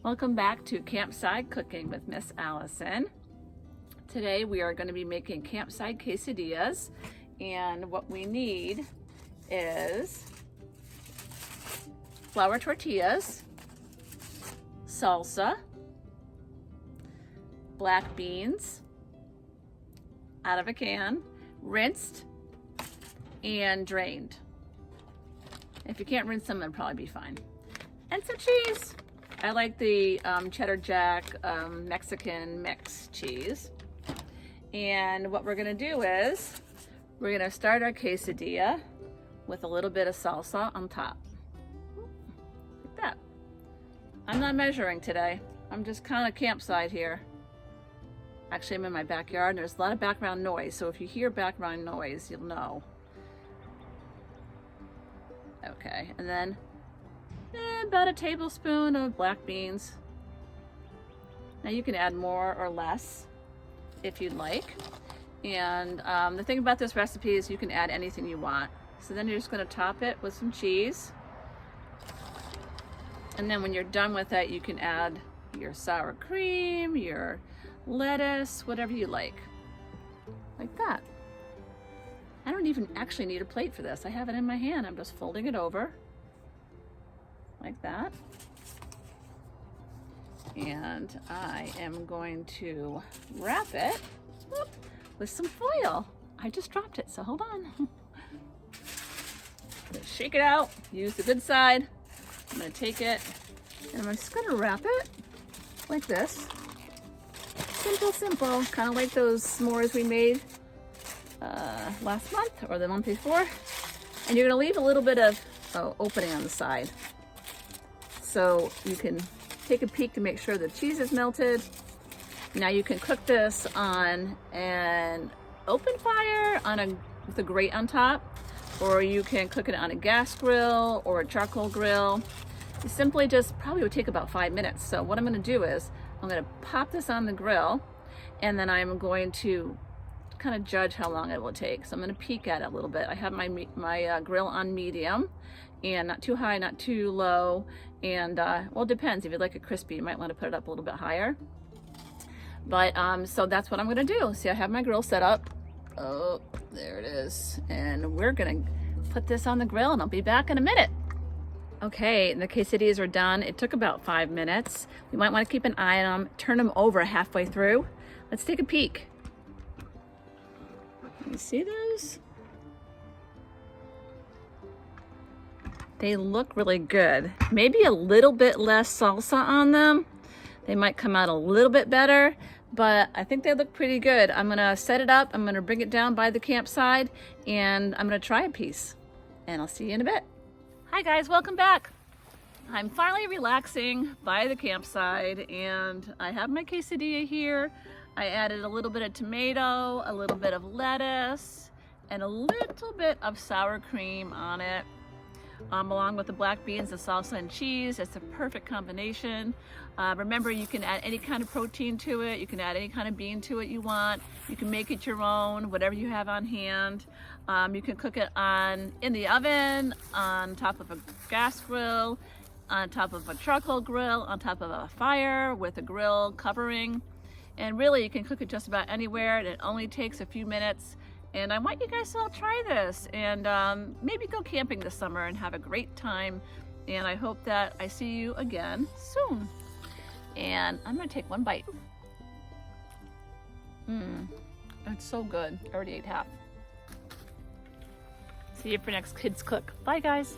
Welcome back to Campside Cooking with Miss Allison. Today we are going to be making campside quesadillas, and what we need is flour tortillas, salsa, black beans out of a can, rinsed and drained. If you can't rinse them, it'll probably be fine. And some cheese. I like the cheddar jack Mexican mix cheese. And what we're gonna do is we're gonna start our quesadilla with a little bit of salsa on top. Like that. I'm not measuring today. I'm just kind of campside here. Actually, I'm in my backyard and there's a lot of background noise. So if you hear background noise, you'll know. Okay, and then about a tablespoon of black beans. Now you can add more or less if you'd like. And the thing about this recipe is you can add anything you want. So then you're just going to top it with some cheese. And then when you're done with it, you can add your sour cream, your lettuce, whatever you like. Like that. I don't even actually need a plate for this. I have it in my hand. I'm just folding it over like that. And I am going to wrap it with some foil. I just dropped it, so hold on. Shake it out, use the good side. I'm gonna take it and I'm just gonna wrap it like this. Simple, simple, kind of like those s'mores we made last month or the month before. And you're gonna leave a little bit of opening on the side, so you can take a peek to make sure the cheese is melted. Now you can cook this on an open fire with a grate on top, or you can cook it on a gas grill or a charcoal grill. You simply just probably would take about 5 minutes. So what I'm gonna do is I'm gonna pop this on the grill, and then I'm going to kind of judge how long it will take. So I'm gonna peek at it a little bit. I have my grill on medium, and not too high, not too low. And well, it depends. If you'd like it crispy, you might want to put it up a little bit higher. But so that's what I'm gonna do. See, I have my grill set up. Oh, there it is. And we're gonna put this on the grill, and I'll be back in a minute. Okay, and the quesadillas are done. It took about 5 minutes. You might want to keep an eye on them. Turn them over halfway through. Let's take a peek. You see those? They look really good. Maybe a little bit less salsa on them. They might come out a little bit better, but I think they look pretty good. I'm gonna set it up. I'm gonna bring it down by the campsite, and I'm gonna try a piece. And I'll see you in a bit. Hi guys, welcome back. I'm finally relaxing by the campsite, and I have my quesadilla here. I added a little bit of tomato, a little bit of lettuce, and a little bit of sour cream on it. Along with the black beans, the salsa, and cheese. It's a perfect combination. Remember, you can add any kind of protein to it. You can add any kind of bean to it you want. You can make it your own, whatever you have on hand. You can cook it in the oven, on top of a gas grill, on top of a charcoal grill, on top of a fire with a grill covering. And really, you can cook it just about anywhere, and it only takes a few minutes. And I want you guys to all try this, and maybe go camping this summer and have a great time. And I hope that I see you again soon. And I'm gonna take one bite. It's so good. I already ate half. See you for next Kids Cook. Bye guys.